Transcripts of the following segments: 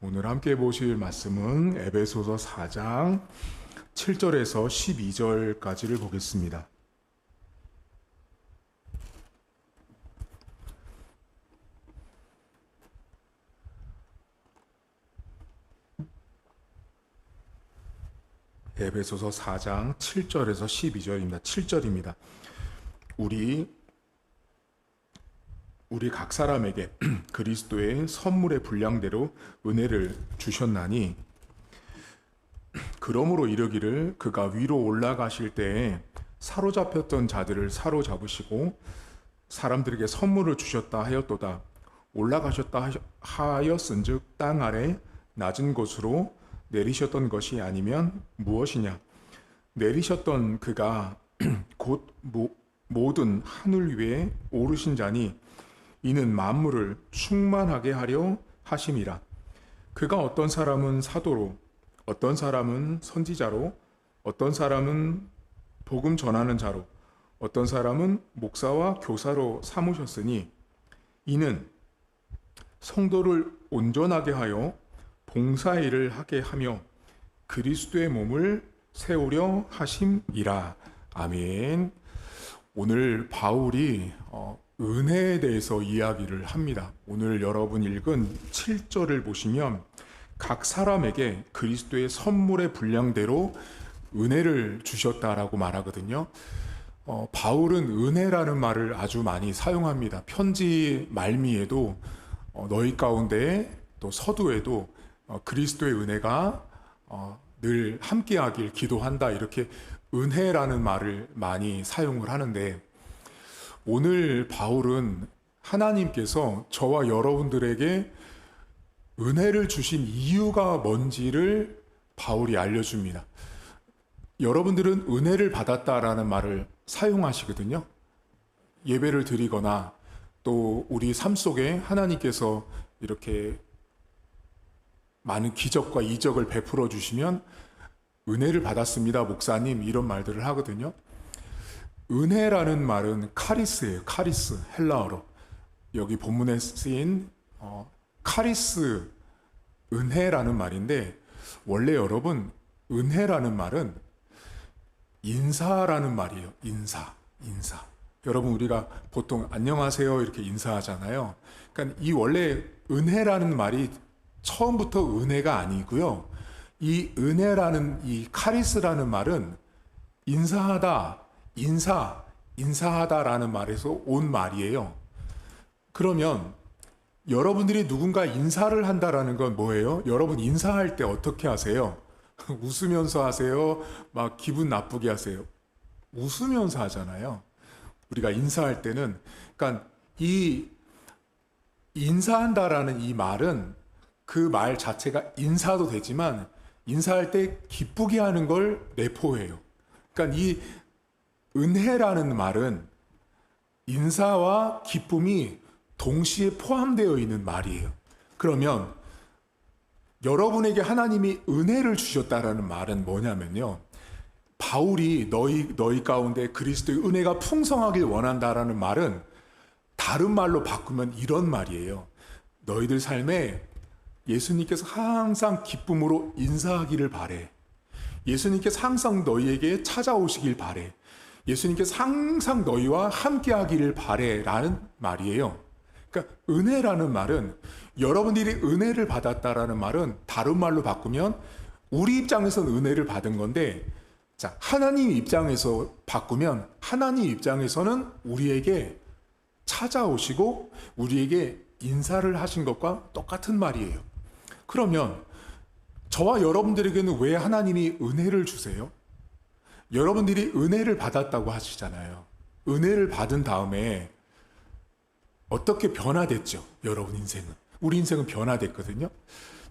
오늘 함께 보실 말씀은 에베소서 4장 7절에서 12절까지를 보겠습니다. 에베소서 4장 7절에서 12절입니다. 7절입니다. 우리 각 사람에게 그리스도의 선물의 분량대로 은혜를 주셨나니 그러므로 이르기를 그가 위로 올라가실 때에 사로잡혔던 자들을 사로잡으시고 사람들에게 선물을 주셨다 하였도다. 올라가셨다 하였은즉 땅 아래 낮은 곳으로 내리셨던 것이 아니면 무엇이냐. 내리셨던 그가 곧 모든 하늘 위에 오르신 자니 이는 만물을 충만하게 하려 하심이라. 그가 어떤 사람은 사도로, 어떤 사람은 선지자로, 어떤 사람은 복음 전하는 자로, 어떤 사람은 목사와 교사로 삼으셨으니 이는 성도를 온전하게 하여 봉사일을 하게 하며 그리스도의 몸을 세우려 하심이라. 아멘. 오늘 바울이 은혜에 대해서 이야기를 합니다. 오늘 여러분 읽은 7절을 보시면 각 사람에게 그리스도의 선물의 분량대로 은혜를 주셨다라고 말하거든요. 바울은 은혜라는 말을 아주 많이 사용합니다. 편지 말미에도 너희 가운데 또 서두에도 그리스도의 은혜가 늘 함께하길 기도한다, 이렇게 은혜라는 말을 많이 사용을 하는데, 오늘 바울은 하나님께서 저와 여러분들에게 은혜를 주신 이유가 뭔지를 바울이 알려줍니다. 여러분들은 은혜를 받았다라는 말을 사용하시거든요. 예배를 드리거나 또 우리 삶 속에 하나님께서 이렇게 많은 기적과 이적을 베풀어 주시면 은혜를 받았습니다, 목사님, 이런 말들을 하거든요. 은혜라는 말은 카리스예요. 카리스, 헬라어로. 여기 본문에 쓰인 카리스, 은혜라는 말인데, 원래 여러분 은혜라는 말은 인사라는 말이에요. 인사. 여러분 우리가 보통 안녕하세요 이렇게 인사하잖아요. 그러니까 이 원래 은혜라는 말이 처음부터 은혜가 아니고요. 이 은혜라는 이 카리스라는 말은 인사하다, 인사하다라는 말에서 온 말이에요. 그러면 여러분들이 누군가 인사를 한다라는 건 뭐예요? 여러분 인사할 때 어떻게 하세요? 웃으면서 하세요? 막 기분 나쁘게 하세요? 웃으면서 하잖아요. 우리가 인사할 때는. 그러니까 이 인사한다라는 이 말은 그 말 자체가 인사도 되지만 인사할 때 기쁘게 하는 걸 내포해요. 그러니까 이 은혜라는 말은 인사와 기쁨이 동시에 포함되어 있는 말이에요. 그러면 여러분에게 하나님이 은혜를 주셨다라는 말은 뭐냐면요, 바울이 너희 가운데 그리스도의 은혜가 풍성하길 원한다라는 말은 다른 말로 바꾸면 이런 말이에요. 너희들 삶에 예수님께서 항상 기쁨으로 인사하기를 바래. 예수님께서 항상 너희에게 찾아오시길 바래. 예수님께서 항상 너희와 함께하기를 바래 라는 말이에요. 그러니까 은혜라는 말은, 여러분들이 은혜를 받았다라는 말은 다른 말로 바꾸면 우리 입장에서는 은혜를 받은 건데, 자, 하나님 입장에서 바꾸면 하나님 입장에서는 우리에게 찾아오시고 우리에게 인사를 하신 것과 똑같은 말이에요. 그러면 저와 여러분들에게는 왜 하나님이 은혜를 주세요? 여러분들이 은혜를 받았다고 하시잖아요. 은혜를 받은 다음에 어떻게 변화됐죠? 여러분 인생은. 우리 인생은 변화됐거든요.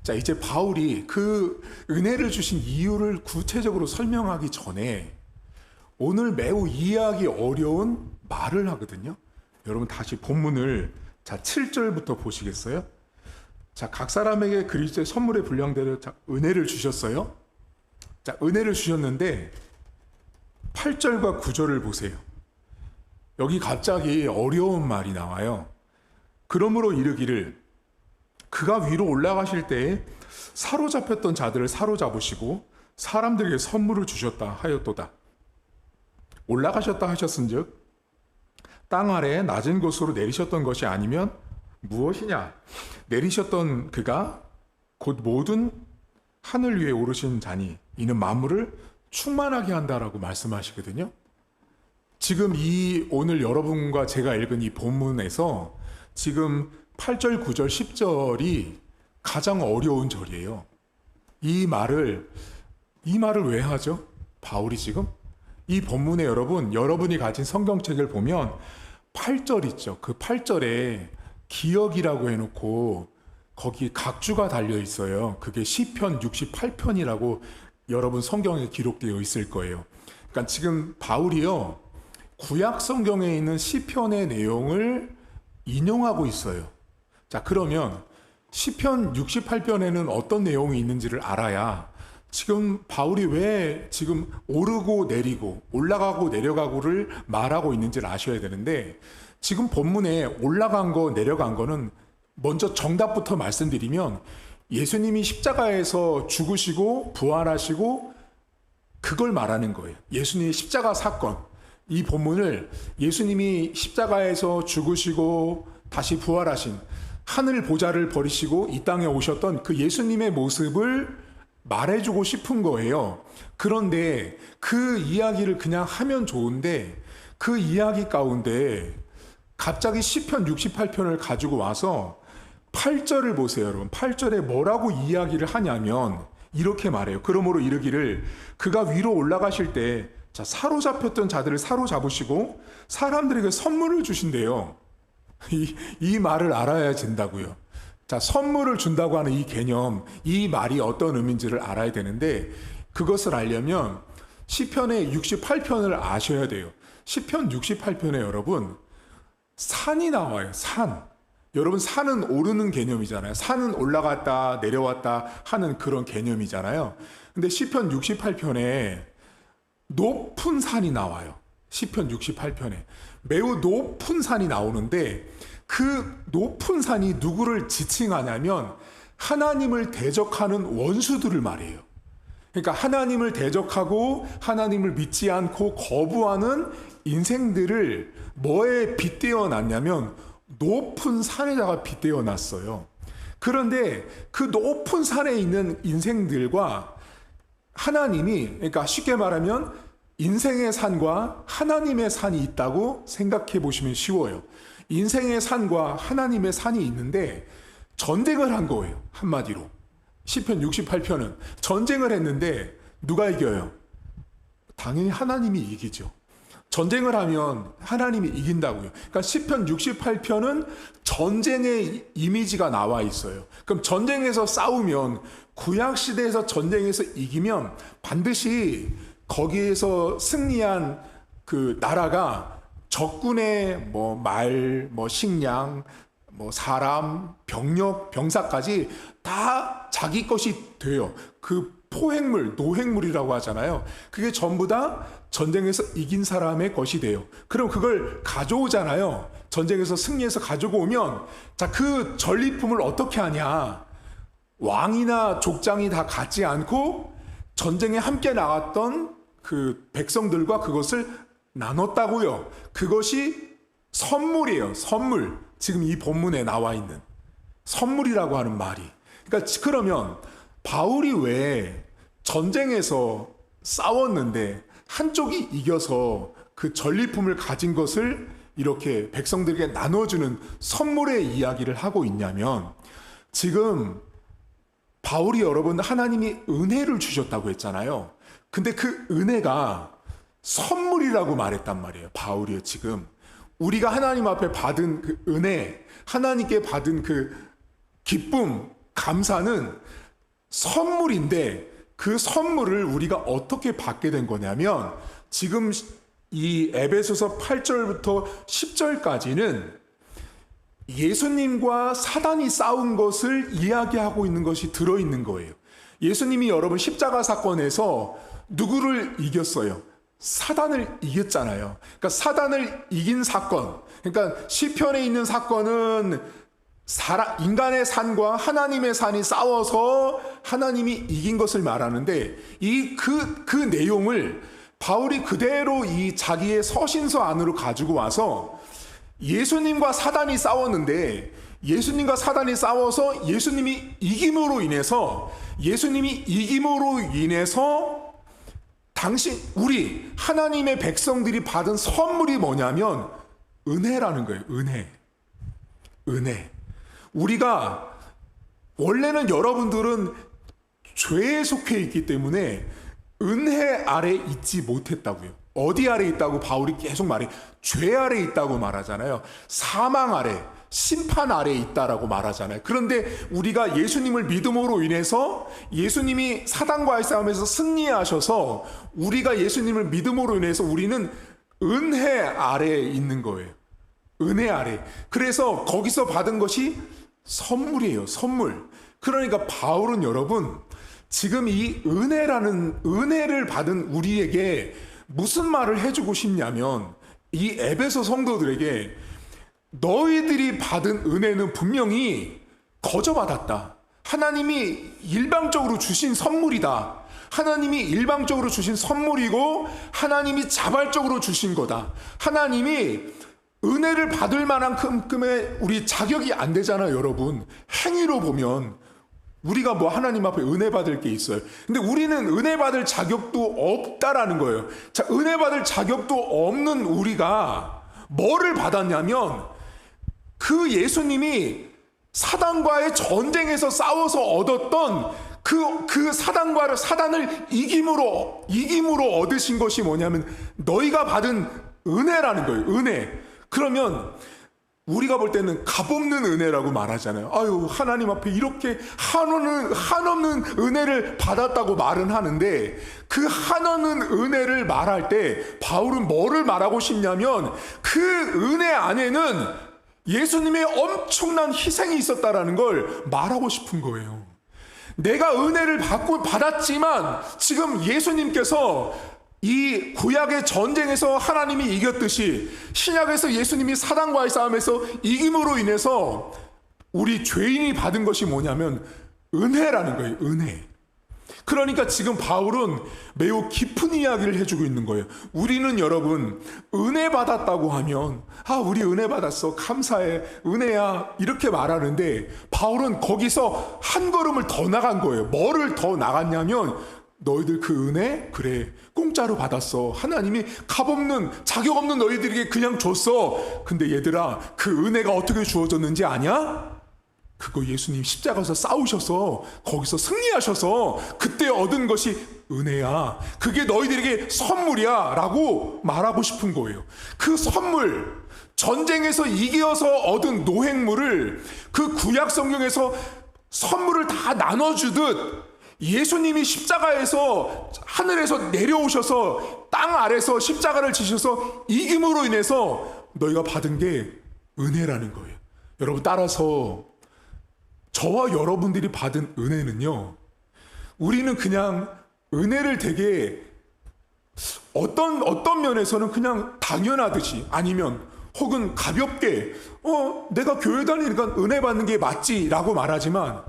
자, 이제 바울이 그 은혜를 주신 이유를 구체적으로 설명하기 전에 오늘 매우 이해하기 어려운 말을 하거든요. 여러분 다시 본문을 7절부터 보시겠어요? 자, 각 사람에게 그리스도의 선물의 분량대로 은혜를 주셨어요. 자, 은혜를 주셨는데 8절과 9절을 보세요. 여기 갑자기 어려운 말이 나와요. 그러므로 이르기를 그가 위로 올라가실 때에 사로잡혔던 자들을 사로잡으시고 사람들에게 선물을 주셨다 하였도다. 올라가셨다 하셨은즉 땅 아래 낮은 곳으로 내리셨던 것이 아니면 무엇이냐? 내리셨던 그가 곧 모든 하늘 위에 오르신 자니 이는 만물을 충만하게 한다라고 말씀하시거든요. 지금 이 오늘 여러분과 제가 읽은 이 본문에서 지금 8절, 9절, 10절이 가장 어려운 절이에요. 이 말을 왜 하죠? 바울이 지금 이 본문에 여러분이 가진 성경책을 보면 8절 있죠. 그 8절에 기억이라고 해놓고 거기 각주가 달려 있어요. 그게 시편 68편이라고 여러분 성경에 기록되어 있을 거예요. 그러니까 지금 바울이요, 구약 성경에 있는 시편의 내용을 인용하고 있어요. 자, 그러면 시편 68편에는 어떤 내용이 있는지를 알아야 지금 바울이 왜 지금 오르고 내리고 올라가고 내려가고를 말하고 있는지를 아셔야 되는데, 지금 본문에 올라간 거 내려간 거는 먼저 정답부터 말씀드리면 예수님이 십자가에서 죽으시고 부활하시고 그걸 말하는 거예요. 예수님의 십자가 사건. 이 본문을 예수님이 십자가에서 죽으시고 다시 부활하신 하늘 보좌를 버리시고 이 땅에 오셨던 그 예수님의 모습을 말해주고 싶은 거예요. 그런데 그 이야기를 그냥 하면 좋은데 그 이야기 가운데 갑자기 시편 68편을 가지고 와서 8절을 보세요, 여러분. 8절에 뭐라고 이야기를 하냐면 이렇게 말해요. 그러므로 이르기를 그가 위로 올라가실 때 사로잡혔던 자들을 사로잡으시고 사람들에게 선물을 주신대요. 이 말을 알아야 된다고요. 자, 선물을 준다고 하는 이 개념, 이 말이 어떤 의미인지를 알아야 되는데, 그것을 알려면 시편의 68편을 아셔야 돼요. 시편 68편에 여러분 산이 나와요. 산. 여러분, 산은 오르는 개념이잖아요. 산은 올라갔다 내려왔다 하는 그런 개념이잖아요. 근데 시편 68편에 높은 산이 나와요. 시편 68편에 매우 높은 산이 나오는데, 그 높은 산이 누구를 지칭하냐면 하나님을 대적하는 원수들을 말해요. 그러니까 하나님을 대적하고 하나님을 믿지 않고 거부하는 인생들을 뭐에 빗대어 놨냐면 높은 산에다가 빗대어 놨어요. 그런데 그 높은 산에 있는 인생들과 하나님이, 그러니까 쉽게 말하면 인생의 산과 하나님의 산이 있다고 생각해 보시면 쉬워요. 인생의 산과 하나님의 산이 있는데 전쟁을 한 거예요. 한마디로 시편 68편은 전쟁을 했는데 누가 이겨요? 당연히 하나님이 이기죠. 전쟁을 하면 하나님이 이긴다고요. 그러니까 시편 68편은 전쟁의 이미지가 나와 있어요. 그럼 전쟁에서 싸우면, 구약 시대에서 전쟁에서 이기면 반드시 거기에서 승리한 그 나라가 적군의 말, 식량, 사람, 병력, 병사까지 다 자기 것이 돼요. 그 포획물, 노획물이라고 하잖아요. 그게 전부 다 전쟁에서 이긴 사람의 것이 돼요. 그럼 그걸 가져오잖아요. 전쟁에서 승리해서 가지고 오면, 자, 그 전리품을 어떻게 하냐? 왕이나 족장이 다 갖지 않고 전쟁에 함께 나갔던 그 백성들과 그것을 나눴다고요. 그것이 선물이에요. 선물. 지금 이 본문에 나와 있는 선물이라고 하는 말이. 그러니까 그러면 바울이 왜 전쟁에서 싸웠는데 한쪽이 이겨서 그 전리품을 가진 것을 이렇게 백성들에게 나눠주는 선물의 이야기를 하고 있냐면, 지금 바울이 여러분 하나님이 은혜를 주셨다고 했잖아요. 근데 그 은혜가 선물이라고 말했단 말이에요. 바울이요. 지금 우리가 하나님 앞에 받은 그 은혜, 하나님께 받은 그 기쁨, 감사는 선물인데, 그 선물을 우리가 어떻게 받게 된 거냐면, 지금 이 에베소서 8절부터 10절까지는 예수님과 사단이 싸운 것을 이야기하고 있는 것이 들어있는 거예요. 예수님이 여러분 십자가 사건에서 누구를 이겼어요? 사단을 이겼잖아요. 그러니까 사단을 이긴 사건. 그러니까 시편에 있는 사건은 인간의 산과 하나님의 산이 싸워서 하나님이 이긴 것을 말하는데 그 내용을 바울이 그대로 이 자기의 서신서 안으로 가지고 와서 예수님과 사단이 싸웠는데 예수님과 사단이 싸워서 예수님이 이김으로 인해서 우리 하나님의 백성들이 받은 선물이 뭐냐면 은혜라는 거예요. 은혜. 우리가 원래는 여러분들은 죄에 속해 있기 때문에 은혜 아래 있지 못했다고요. 어디 아래 있다고 바울이 계속 말해? 죄 아래 있다고 말하잖아요. 사망 아래, 심판 아래 있다라고 말하잖아요. 그런데 우리가 예수님을 믿음으로 인해서 예수님이 사단과의 싸움에서 승리하셔서 우리가 예수님을 믿음으로 인해서 우리는 은혜 아래에 있는 거예요. 은혜 아래. 그래서 거기서 받은 것이 선물이에요. 선물. 그러니까 바울은 여러분 지금 이 은혜를 받은 우리에게 무슨 말을 해주고 싶냐면 이 에베소 성도들에게 너희들이 받은 은혜는 분명히 거저받았다. 하나님이 일방적으로 주신 선물이다. 하나님이 일방적으로 주신 선물이고 하나님이 자발적으로 주신 거다. 하나님이 은혜를 받을 만큼의 우리 자격이 안 되잖아요, 여러분. 행위로 보면 우리가 뭐 하나님 앞에 은혜 받을 게 있어요. 근데 우리는 은혜 받을 자격도 없다라는 거예요. 자, 은혜 받을 자격도 없는 우리가 뭐를 받았냐면 그 예수님이 사단과의 전쟁에서 싸워서 얻었던 그 사단을 이김으로 얻으신 것이 뭐냐면 너희가 받은 은혜라는 거예요. 은혜. 그러면 우리가 볼 때는 값없는 은혜라고 말하잖아요. 아유, 하나님 앞에 이렇게 한없는 은혜를 받았다고 말은 하는데 그 한없는 은혜를 말할 때 바울은 뭐를 말하고 싶냐면 그 은혜 안에는 예수님의 엄청난 희생이 있었다라는 걸 말하고 싶은 거예요. 내가 은혜를 받았지만 지금 예수님께서 이 구약의 전쟁에서 하나님이 이겼듯이 신약에서 예수님이 사단과의 싸움에서 이김으로 인해서 우리 죄인이 받은 것이 뭐냐면 은혜라는 거예요. 은혜. 그러니까 지금 바울은 매우 깊은 이야기를 해주고 있는 거예요. 우리는 여러분 은혜 받았다고 하면 우리 은혜 받았어, 감사해, 은혜야, 이렇게 말하는데 바울은 거기서 한 걸음을 더 나간 거예요. 뭐를 더 나갔냐면 너희들 그 은혜 그래 공짜로 받았어. 하나님이 값없는 자격 없는 너희들에게 그냥 줬어. 근데 얘들아, 그 은혜가 어떻게 주어졌는지 아냐? 그거 예수님 십자가에서 싸우셔서 거기서 승리하셔서 그때 얻은 것이 은혜야. 그게 너희들에게 선물이야 라고 말하고 싶은 거예요. 그 선물, 전쟁에서 이겨서 얻은 노획물을 그 구약 성경에서 선물을 다 나눠주듯 예수님이 십자가에서 하늘에서 내려오셔서 땅 아래서 십자가를 지셔서 이김으로 인해서 너희가 받은 게 은혜라는 거예요. 여러분, 따라서 저와 여러분들이 받은 은혜는요, 우리는 그냥 은혜를 되게 어떤 면에서는 그냥 당연하듯이 아니면 혹은 가볍게 내가 교회 다니니까 은혜 받는 게 맞지 라고 말하지만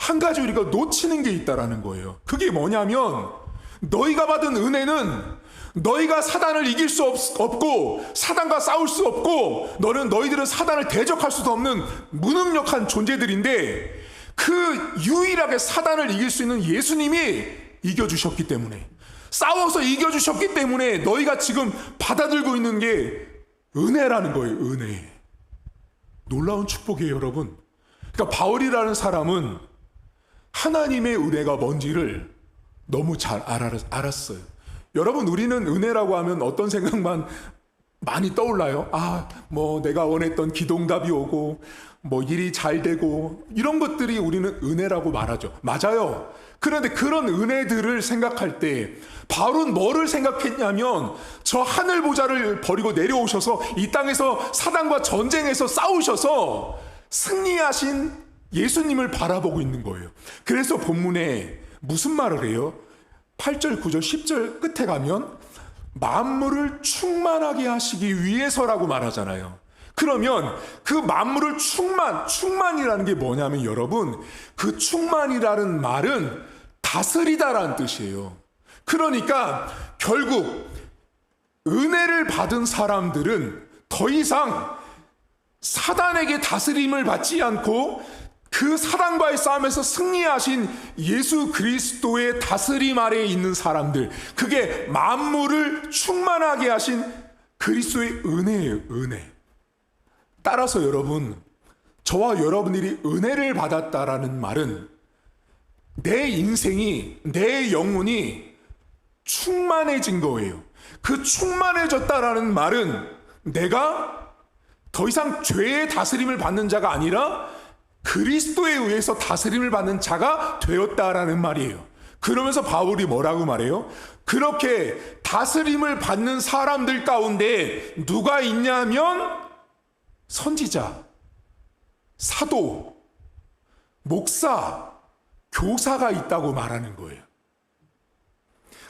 한 가지 우리가 놓치는 게 있다라는 거예요. 그게 뭐냐면 너희가 받은 은혜는 너희가 사단을 이길 수 없고 사단과 싸울 수 없고 너희들은 사단을 대적할 수도 없는 무능력한 존재들인데 그 유일하게 사단을 이길 수 있는 예수님이 이겨주셨기 때문에, 싸워서 이겨주셨기 때문에 너희가 지금 받아들고 있는 게 은혜라는 거예요. 은혜. 놀라운 축복이에요, 여러분. 그러니까 바울이라는 사람은 하나님의 은혜가 뭔지를 너무 잘 알았어요. 여러분, 우리는 은혜라고 하면 어떤 생각만 많이 떠올라요? 내가 원했던 기도응답이 오고 일이 잘 되고 이런 것들이 우리는 은혜라고 말하죠. 맞아요. 그런데 그런 은혜들을 생각할 때 바울은 뭐를 생각했냐면 저 하늘 보좌를 버리고 내려오셔서 이 땅에서 사단과 전쟁에서 싸우셔서 승리하신 예수님을 바라보고 있는 거예요. 그래서 본문에 무슨 말을 해요? 8절, 9절, 10절 끝에 가면 만물을 충만하게 하시기 위해서라고 말하잖아요. 그러면 그 만물을 충만이라는 게 뭐냐면 여러분, 그 충만이라는 말은 다스리다라는 뜻이에요. 그러니까 결국 은혜를 받은 사람들은 더 이상 사단에게 다스림을 받지 않고 그 사단과의 싸움에서 승리하신 예수 그리스도의 다스림 아래에 있는 사람들, 그게 만물을 충만하게 하신 그리스도의 은혜예요. 은혜. 따라서 여러분, 저와 여러분들이 은혜를 받았다라는 말은 내 인생이, 내 영혼이 충만해진 거예요. 그 충만해졌다라는 말은 내가 더 이상 죄의 다스림을 받는 자가 아니라 그리스도에 의해서 다스림을 받는 자가 되었다라는 말이에요. 그러면서 바울이 뭐라고 말해요? 그렇게 다스림을 받는 사람들 가운데 누가 있냐면 선지자, 사도, 목사, 교사가 있다고 말하는 거예요.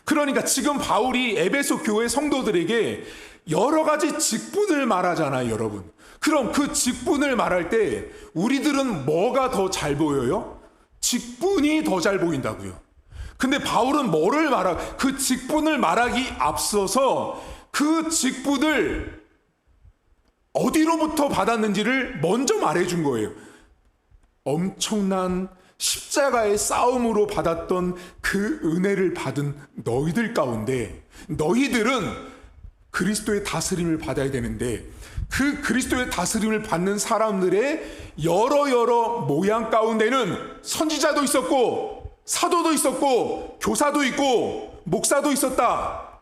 그러니까 지금 바울이 에베소 교회 성도들에게 여러 가지 직분을 말하잖아요, 여러분. 그럼 그 직분을 말할 때 우리들은 뭐가 더 잘 보여요? 직분이 더 잘 보인다고요. 근데 바울은 뭐를 그 직분을 말하기 앞서서 그 직분을 어디로부터 받았는지를 먼저 말해준 거예요. 엄청난 십자가의 싸움으로 받았던 그 은혜를 받은 너희들 가운데 너희들은 그리스도의 다스림을 받아야 되는데 그 그리스도의 다스림을 받는 사람들의 여러 모양 가운데는 선지자도 있었고 사도도 있었고 교사도 있고 목사도 있었다.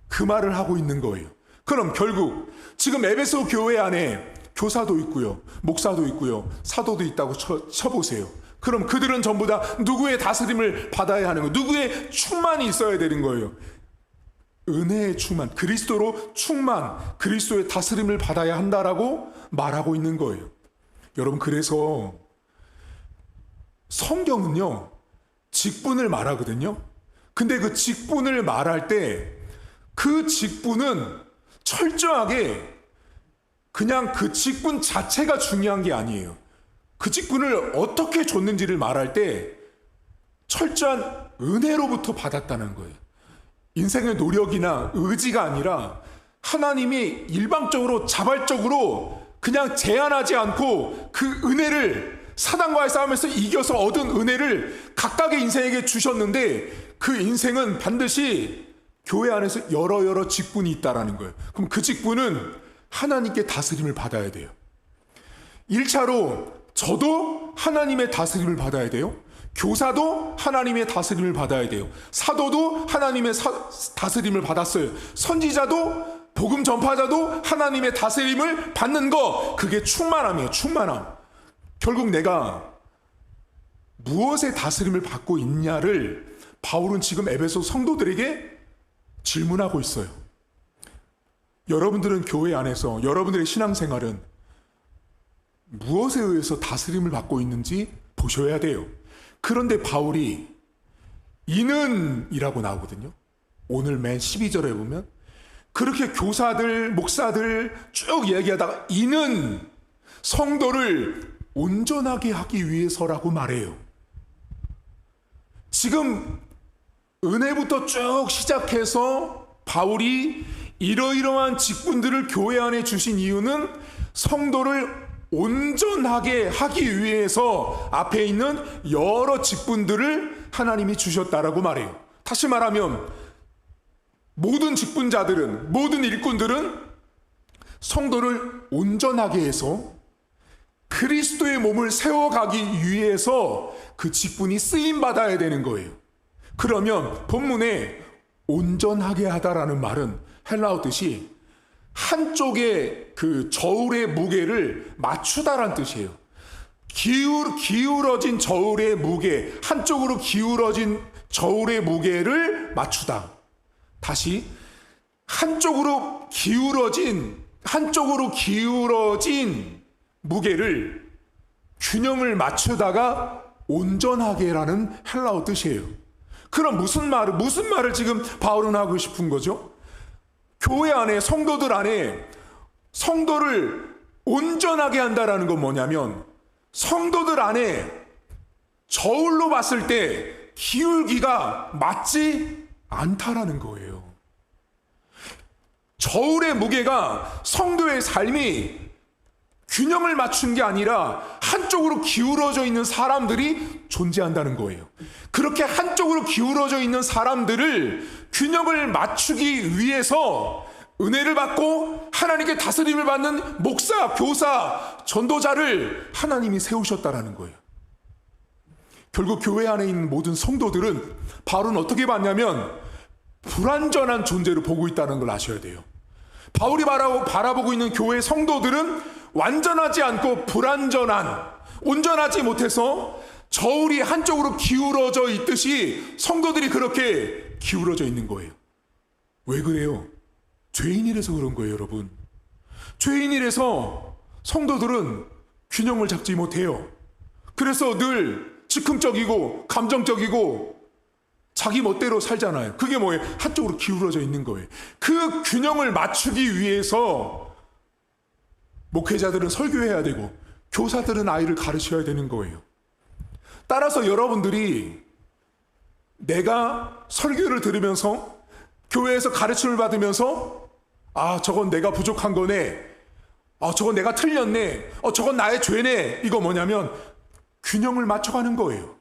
그 말을 하고 있는 거예요. 그럼 결국 지금 에베소 교회 안에 교사도 있고요, 목사도 있고요, 사도도 있다고 쳐보세요. 그럼 그들은 전부 다 누구의 다스림을 받아야 하는 거예요? 누구의 충만이 있어야 되는 거예요? 은혜의 충만, 그리스도로 충만, 그리스도의 다스림을 받아야 한다라고 말하고 있는 거예요. 여러분, 그래서 성경은요 직분을 말하거든요. 근데 그 직분을 말할 때 그 직분은 철저하게 그냥 그 직분 자체가 중요한 게 아니에요. 그 직분을 어떻게 줬는지를 말할 때 철저한 은혜로부터 받았다는 거예요. 인생의 노력이나 의지가 아니라 하나님이 일방적으로 자발적으로 그냥 제한하지 않고 그 은혜를 사단과의 싸움에서 이겨서 얻은 은혜를 각각의 인생에게 주셨는데 그 인생은 반드시 교회 안에서 여러 직분이 있다라는 거예요. 그럼 그 직분은 하나님께 다스림을 받아야 돼요. 1차로 저도 하나님의 다스림을 받아야 돼요. 교사도 하나님의 다스림을 받아야 돼요. 사도도 하나님의 다스림을 받았어요. 선지자도 복음 전파자도 하나님의 다스림을 받는 거, 그게 충만함이에요. 충만함. 결국 내가 무엇의 다스림을 받고 있냐를 바울은 지금 에베소 성도들에게 질문하고 있어요. 여러분들은 교회 안에서 여러분들의 신앙생활은 무엇에 의해서 다스림을 받고 있는지 보셔야 돼요. 그런데 바울이 이는이라고 나오거든요. 오늘 맨 12절에 보면 그렇게 교사들, 목사들 쭉 얘기하다가 이는 성도를 온전하게 하기 위해서라고 말해요. 지금 은혜부터 쭉 시작해서 바울이 이러이러한 직분들을 교회 안에 주신 이유는 성도를 온전하게 하기 위해서 앞에 있는 여러 직분들을 하나님이 주셨다라고 말해요. 다시 말하면 모든 직분자들은, 모든 일꾼들은 성도를 온전하게 해서 그리스도의 몸을 세워가기 위해서 그 직분이 쓰임받아야 되는 거예요. 그러면 본문에 온전하게 하다라는 말은 헬라어 뜻이 한쪽의 그 저울의 무게를 맞추다라는 뜻이에요. 기울어진 저울의 무게, 한쪽으로 기울어진 저울의 무게를 맞추다. 다시 한쪽으로 기울어진 무게를 균형을 맞추다가 온전하게라는 헬라어 뜻이에요. 그럼 무슨 말을 지금 바울은 하고 싶은 거죠? 교회 안에 성도들 안에 성도를 온전하게 한다라는 건 뭐냐면 성도들 안에 저울로 봤을 때 기울기가 맞지 않다라는 거예요. 저울의 무게가 성도의 삶이 균형을 맞춘 게 아니라 한쪽으로 기울어져 있는 사람들이 존재한다는 거예요. 그렇게 한쪽으로 기울어져 있는 사람들을 균형을 맞추기 위해서 은혜를 받고 하나님께 다스림을 받는 목사, 교사, 전도자를 하나님이 세우셨다라는 거예요. 결국 교회 안에 있는 모든 성도들은 바울은 어떻게 봤냐면 불완전한 존재로 보고 있다는 걸 아셔야 돼요. 바울이 바라보고 있는 교회 성도들은 완전하지 않고 불완전한, 온전하지 못해서 저울이 한쪽으로 기울어져 있듯이 성도들이 그렇게 기울어져 있는 거예요. 왜 그래요? 죄인이라서 그런 거예요, 여러분. 죄인이라서 성도들은 균형을 잡지 못해요. 그래서 늘 즉흥적이고 감정적이고 자기 멋대로 살잖아요. 그게 뭐예요? 한쪽으로 기울어져 있는 거예요. 그 균형을 맞추기 위해서 목회자들은 설교해야 되고 교사들은 아이를 가르쳐야 되는 거예요. 따라서 여러분들이 내가 설교를 들으면서 교회에서 가르침을 받으면서 저건 내가 부족한 거네, 저건 내가 틀렸네, 저건 나의 죄네, 이거 뭐냐면 균형을 맞춰가는 거예요.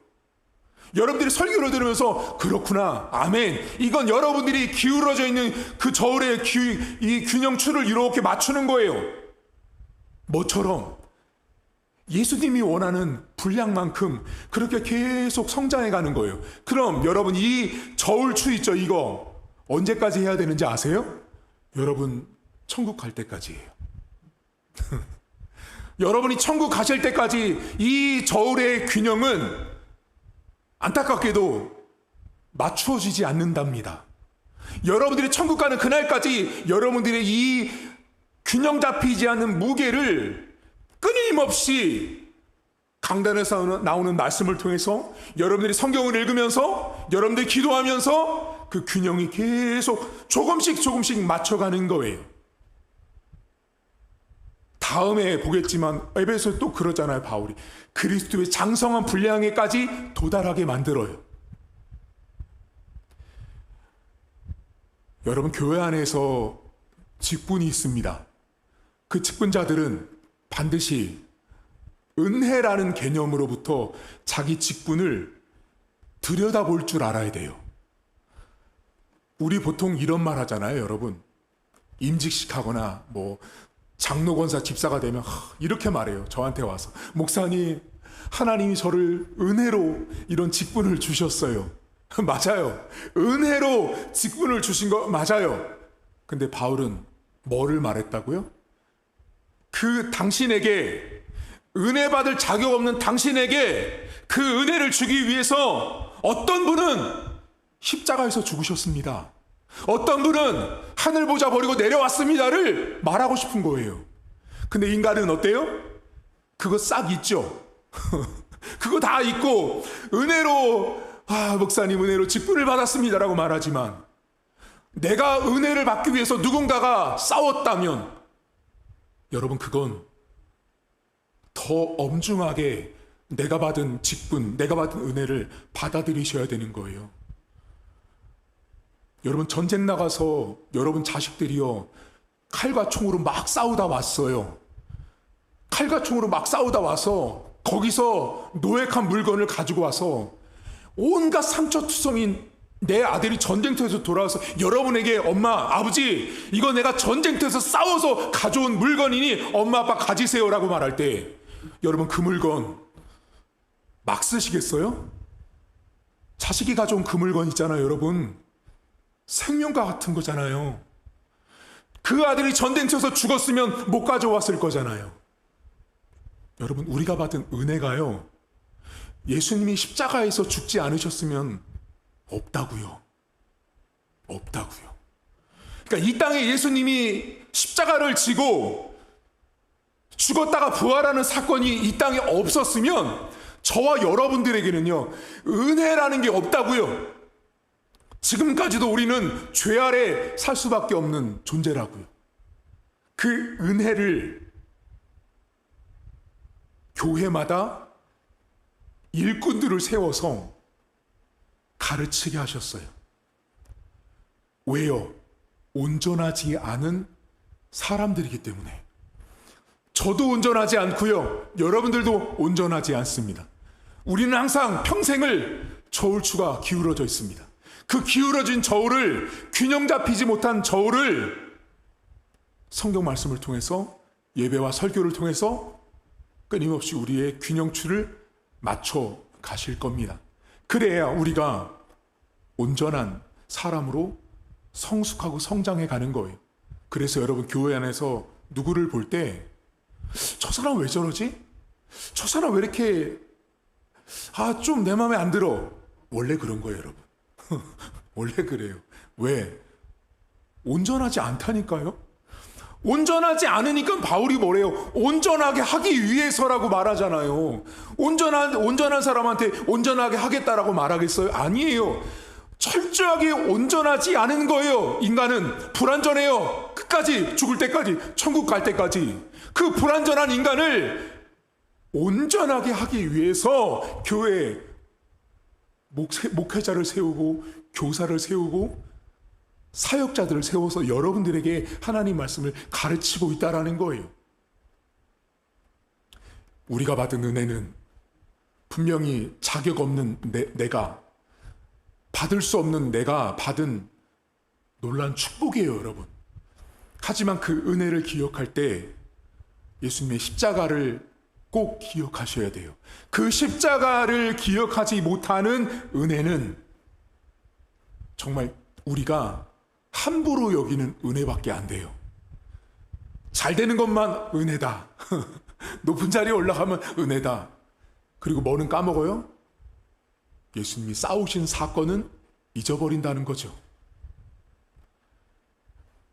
여러분들이 설교를 들으면서 그렇구나, 아멘, 이건 여러분들이 기울어져 있는 그 저울의 이 균형추를 이렇게 맞추는 거예요. 뭐처럼 예수님이 원하는 분량만큼 그렇게 계속 성장해 가는 거예요. 그럼 여러분 이 저울추 있죠, 이거 언제까지 해야 되는지 아세요? 여러분 천국 갈 때까지예요. 여러분이 천국 가실 때까지 이 저울의 균형은 안타깝게도 맞추어지지 않는답니다. 여러분들이 천국 가는 그날까지 여러분들의 이 균형 잡히지 않는 무게를 끊임없이 강단에서 나오는 말씀을 통해서 여러분들이 성경을 읽으면서 여러분들이 기도하면서 그 균형이 계속 조금씩 맞춰가는 거예요. 다음에 보겠지만 에베소에 또 그러잖아요, 바울이. 그리스도의 장성한 분량에까지 도달하게 만들어요. 여러분 교회 안에서 직분이 있습니다. 그 직분자들은 반드시 은혜라는 개념으로부터 자기 직분을 들여다볼 줄 알아야 돼요. 우리 보통 이런 말 하잖아요, 여러분. 임직식 하거나 장로 권사 집사가 되면 이렇게 말해요. 저한테 와서 목사님, 하나님이 저를 은혜로 이런 직분을 주셨어요. 맞아요. 은혜로 직분을 주신 거 맞아요. 근데 바울은 뭐를 말했다고요? 그 당신에게 은혜 받을 자격 없는 당신에게 그 은혜를 주기 위해서 어떤 분은 십자가에서 죽으셨습니다. 어떤 분은 하늘 보자 버리고 내려왔습니다를 말하고 싶은 거예요. 근데 인간은 어때요? 그거 싹 있죠. 그거 다 있고 은혜로 목사님 은혜로 직분을 받았습니다라고 말하지만 내가 은혜를 받기 위해서 누군가가 싸웠다면 여러분 그건 더 엄중하게 내가 받은 직분, 내가 받은 은혜를 받아들이셔야 되는 거예요. 여러분 전쟁 나가서 여러분 자식들이요 칼과 총으로 막 싸우다 왔어요. 칼과 총으로 막 싸우다 와서 거기서 노획한 물건을 가지고 와서 온갖 상처투성인 내 아들이 전쟁터에서 돌아와서 여러분에게 엄마, 아버지 이거 내가 전쟁터에서 싸워서 가져온 물건이니 엄마, 아빠 가지세요라고 말할 때 여러분 그 물건 막 쓰시겠어요? 자식이 가져온 그 물건 있잖아요, 여러분. 생명과 같은 거잖아요. 그 아들이 전쟁터에서 죽었으면 못 가져왔을 거잖아요. 여러분 우리가 받은 은혜가요 예수님이 십자가에서 죽지 않으셨으면 없다고요. 그러니까 이 땅에 예수님이 십자가를 지고 죽었다가 부활하는 사건이 이 땅에 없었으면 저와 여러분들에게는요 은혜라는 게 없다고요. 지금까지도 우리는 죄 아래 살 수밖에 없는 존재라고요. 그 은혜를 교회마다 일꾼들을 세워서 가르치게 하셨어요. 왜요? 온전하지 않은 사람들이기 때문에. 저도 온전하지 않고요. 여러분들도 온전하지 않습니다. 우리는 항상 평생을 저울추가 기울어져 있습니다. 그 기울어진 저울을, 균형 잡히지 못한 저울을 성경 말씀을 통해서, 예배와 설교를 통해서 끊임없이 우리의 균형추를 맞춰 가실 겁니다. 그래야 우리가 온전한 사람으로 성숙하고 성장해 가는 거예요. 그래서 여러분, 교회 안에서 누구를 볼 때 저 사람 왜 저러지? 저 사람 왜 이렇게 좀 내 마음에 안 들어. 원래 그런 거예요, 여러분. 원래 그래요. 왜? 온전하지 않다니까요. 온전하지 않으니까 바울이 뭐래요? 온전하게 하기 위해서라고 말하잖아요. 온전한 사람한테 온전하게 하겠다라고 말하겠어요? 아니에요. 철저하게 온전하지 않은 거예요. 인간은 불완전해요. 끝까지, 죽을 때까지, 천국 갈 때까지. 그 불완전한 인간을 온전하게 하기 위해서 교회에 목회자를 세우고 교사를 세우고 사역자들을 세워서 여러분들에게 하나님 말씀을 가르치고 있다라는 거예요. 우리가 받은 은혜는 분명히 자격 없는 내가, 받을 수 없는 내가 받은 놀라운 축복이에요, 여러분. 하지만 그 은혜를 기억할 때 예수님의 십자가를 꼭 기억하셔야 돼요. 그 십자가를 기억하지 못하는 은혜는 정말 우리가 함부로 여기는 은혜밖에 안 돼요. 잘 되는 것만 은혜다. 높은 자리에 올라가면 은혜다. 그리고 뭐는 까먹어요? 예수님이 싸우신 사건은 잊어버린다는 거죠.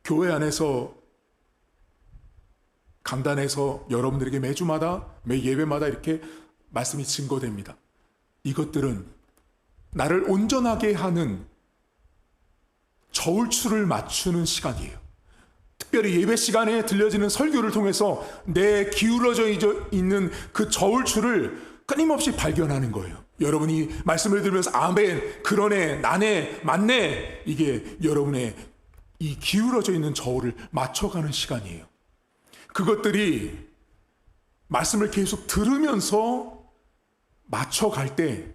교회 안에서, 강단에서 여러분들에게 매주마다, 매 예배마다 이렇게 말씀이 증거됩니다. 이것들은 나를 온전하게 하는 저울추를 맞추는 시간이에요. 특별히 예배 시간에 들려지는 설교를 통해서 내 기울어져 있는 그 저울추를 끊임없이 발견하는 거예요. 여러분이 말씀을 들으면서 아멘, 그러네, 나네, 맞네, 이게 여러분의 이 기울어져 있는 저울을 맞춰가는 시간이에요. 그것들이 말씀을 계속 들으면서 맞춰갈 때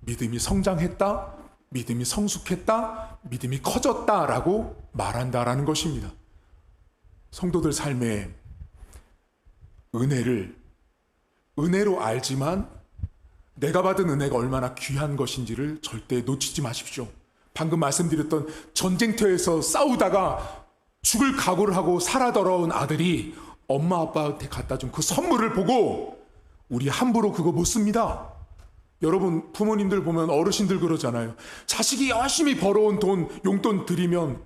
믿음이 성장했다, 믿음이 성숙했다, 믿음이 커졌다라고 말한다라는 것입니다. 성도들 삶에 은혜로 알지만 내가 받은 은혜가 얼마나 귀한 것인지를 절대 놓치지 마십시오. 방금 말씀드렸던 전쟁터에서 싸우다가 죽을 각오를 하고 살아 돌아온 아들이 엄마 아빠한테 갖다 준 그 선물을 보고 우리 함부로 그거 못 씁니다. 여러분, 부모님들 보면 어르신들 그러잖아요. 자식이 열심히 벌어온 돈, 용돈 드리면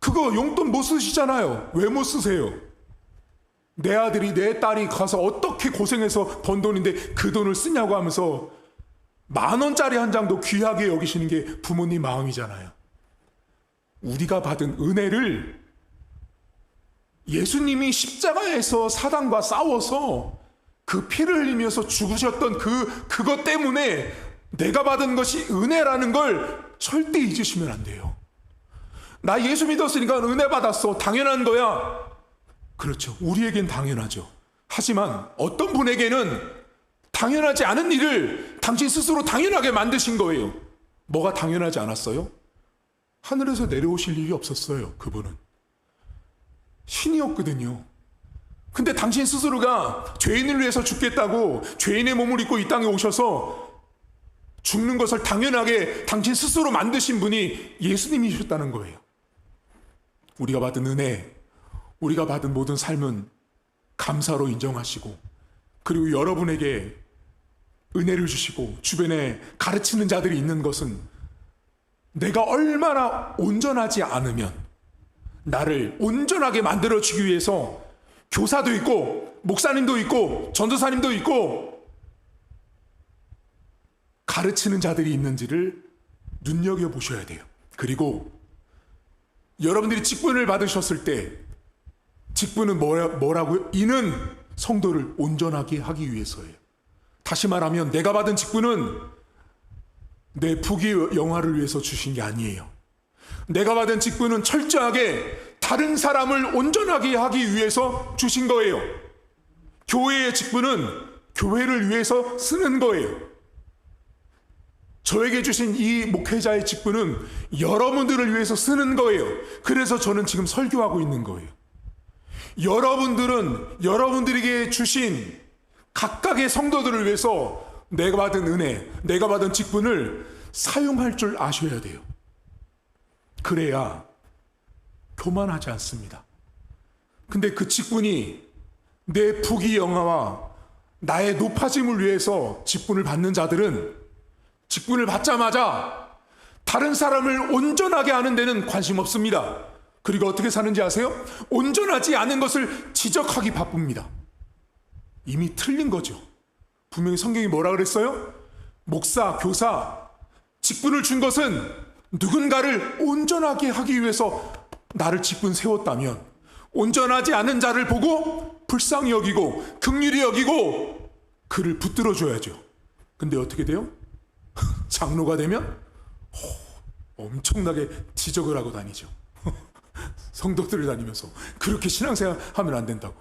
그거 용돈 못 쓰시잖아요. 왜 못 쓰세요? 내 아들이, 내 딸이 가서 어떻게 고생해서 번 돈인데 그 돈을 쓰냐고 하면서 10,000원짜리 한 장도 귀하게 여기시는 게 부모님 마음이잖아요. 우리가 받은 은혜를 예수님이 십자가에서 사단과 싸워서 그 피를 흘리면서 죽으셨던 그것 때문에 내가 받은 것이 은혜라는 걸 절대 잊으시면 안 돼요. 나 예수 믿었으니까 은혜 받았어. 당연한 거야. 그렇죠. 우리에겐 당연하죠. 하지만 어떤 분에게는 당연하지 않은 일을 당신 스스로 당연하게 만드신 거예요. 뭐가 당연하지 않았어요? 하늘에서 내려오실 일이 없었어요. 그분은 신이었거든요. 근데 당신 스스로가 죄인을 위해서 죽겠다고 죄인의 몸을 입고 이 땅에 오셔서 죽는 것을 당연하게 당신 스스로 만드신 분이 예수님이셨다는 거예요. 우리가 받은 은혜, 우리가 받은 모든 삶은 감사로 인정하시고, 그리고 여러분에게 은혜를 주시고 주변에 가르치는 자들이 있는 것은 내가 얼마나 온전하지 않으면 나를 온전하게 만들어주기 위해서 교사도 있고 목사님도 있고 전도사님도 있고 가르치는 자들이 있는지를 눈여겨보셔야 돼요. 그리고 여러분들이 직분을 받으셨을 때, 직분은 뭐라고요? 이는 성도를 온전하게 하기 위해서예요. 다시 말하면 내가 받은 직분은 내 부귀 영화를 위해서 주신 게 아니에요. 내가 받은 직분은 철저하게 다른 사람을 온전하게 하기 위해서 주신 거예요. 교회의 직분은 교회를 위해서 쓰는 거예요. 저에게 주신 이 목회자의 직분은 여러분들을 위해서 쓰는 거예요. 그래서 저는 지금 설교하고 있는 거예요. 여러분들은 여러분들에게 주신 각각의 성도들을 위해서 내가 받은 은혜, 내가 받은 직분을 사용할 줄 아셔야 돼요. 그래야 교만하지 않습니다. 근데 그 직분이 내 부귀 영화와 나의 높아짐을 위해서 직분을 받는 자들은 직분을 받자마자 다른 사람을 온전하게 하는 데는 관심 없습니다. 그리고 어떻게 사는지 아세요? 온전하지 않은 것을 지적하기 바쁩니다. 이미 틀린 거죠. 분명히 성경이 뭐라 그랬어요? 목사, 교사, 직분을 준 것은 누군가를 온전하게 하기 위해서 나를 직분 세웠다면 온전하지 않은 자를 보고 불쌍히 여기고 긍휼히 여기고 그를 붙들어 줘야죠. 근데 어떻게 돼요? 장로가 되면 엄청나게 지적을 하고 다니죠. 성도들을 다니면서 그렇게 신앙생활 하면 안 된다고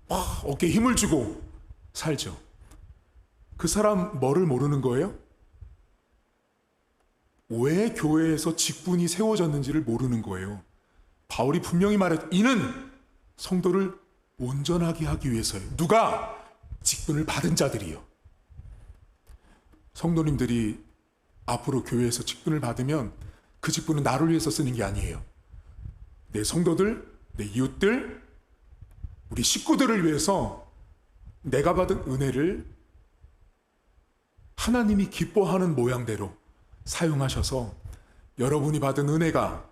막 어깨에 힘을 주고 살죠. 그 사람 뭐를 모르는 거예요? 왜 교회에서 직분이 세워졌는지를 모르는 거예요. 바울이 분명히 말했죠. 이는 성도를 온전하게 하기 위해서예요. 누가? 직분을 받은 자들이요. 성도님들이 앞으로 교회에서 직분을 받으면 그 직분은 나를 위해서 쓰는 게 아니에요. 내 성도들, 내 이웃들, 우리 식구들을 위해서 내가 받은 은혜를 하나님이 기뻐하는 모양대로 사용하셔서 여러분이 받은 은혜가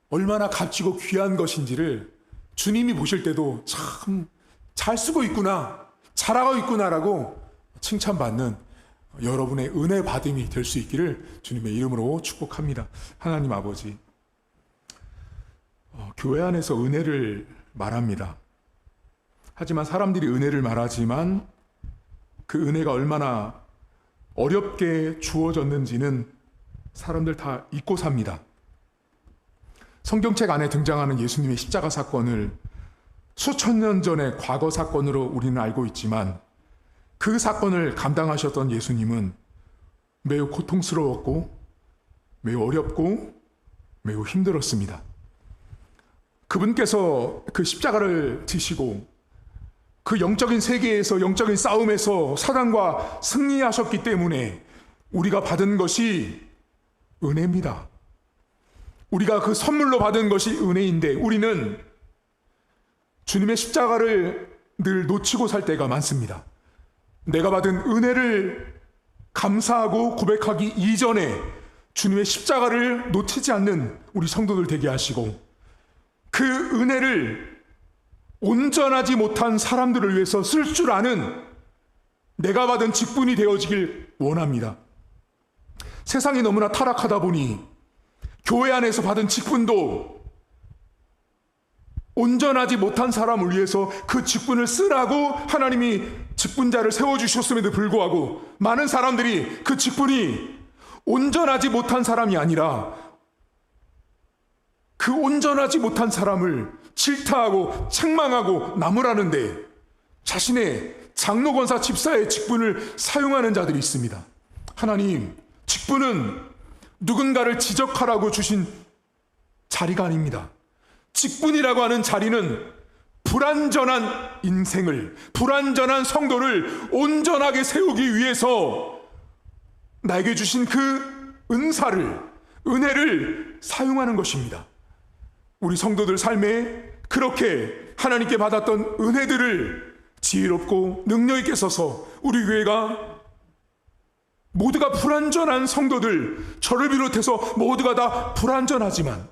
얼마나 값지고 귀한 것인지를 주님이 보실 때도 참 잘 쓰고 있구나, 잘하고 있구나라고 칭찬받는 여러분의 은혜 받음이 될 수 있기를 주님의 이름으로 축복합니다. 하나님 아버지, 교회 안에서 은혜를 말합니다. 하지만 사람들이 은혜를 말하지만 그 은혜가 얼마나 어렵게 주어졌는지는 사람들 다 잊고 삽니다. 성경책 안에 등장하는 예수님의 십자가 사건을 수천 년 전의 과거 사건으로 우리는 알고 있지만 그 사건을 감당하셨던 예수님은 매우 고통스러웠고 매우 어렵고 매우 힘들었습니다. 그분께서 그 십자가를 지시고 그 영적인 세계에서 영적인 싸움에서 사단과 승리하셨기 때문에 우리가 받은 것이 은혜입니다. 우리가 그 선물로 받은 것이 은혜인데 우리는 주님의 십자가를 늘 놓치고 살 때가 많습니다. 내가 받은 은혜를 감사하고 고백하기 이전에 주님의 십자가를 놓치지 않는 우리 성도들 되게 하시고 그 은혜를 온전하지 못한 사람들을 위해서 쓸 줄 아는 내가 받은 직분이 되어지길 원합니다. 세상이 너무나 타락하다 보니 교회 안에서 받은 직분도 온전하지 못한 사람을 위해서 그 직분을 쓰라고 하나님이 직분자를 세워주셨음에도 불구하고 많은 사람들이 그 직분이 온전하지 못한 사람이 아니라 그 온전하지 못한 사람을 질타하고 책망하고 나무라는데 자신의 장로, 권사, 집사의 직분을 사용하는 자들이 있습니다. 하나님, 직분은 누군가를 지적하라고 주신 자리가 아닙니다. 직분이라고 하는 자리는 불완전한 인생을, 불완전한 성도를 온전하게 세우기 위해서 나에게 주신 그 은사를, 은혜를 사용하는 것입니다. 우리 성도들 삶에 그렇게 하나님께 받았던 은혜들을 지혜롭고 능력 있게 써서 우리 교회가 모두가 불완전한 성도들, 저를 비롯해서 모두가 다 불완전하지만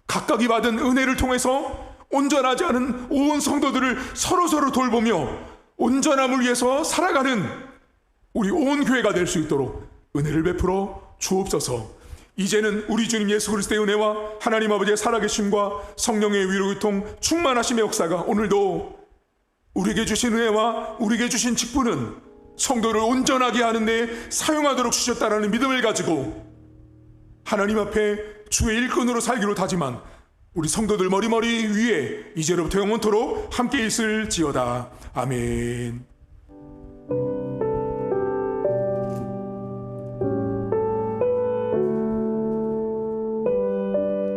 각각이 받은 은혜를 통해서 온전하지 않은 온 성도들을 서로서로 돌보며 온전함을 위해서 살아가는 우리 온 교회가 될 수 있도록 은혜를 베풀어 주옵소서. 이제는 우리 주님 예수 그리스도의 은혜와 하나님 아버지의 살아계심과 성령의 위로 교통 충만하심의 역사가 오늘도 우리에게 주신 은혜와 우리에게 주신 직분은 성도를 온전하게 하는 데 사용하도록 주셨다라는 믿음을 가지고 하나님 앞에 주의 일꾼으로 살기로 다짐한 우리 성도들 머리머리 위에 이제로부터 영원토록 함께 있을지어다. 아멘.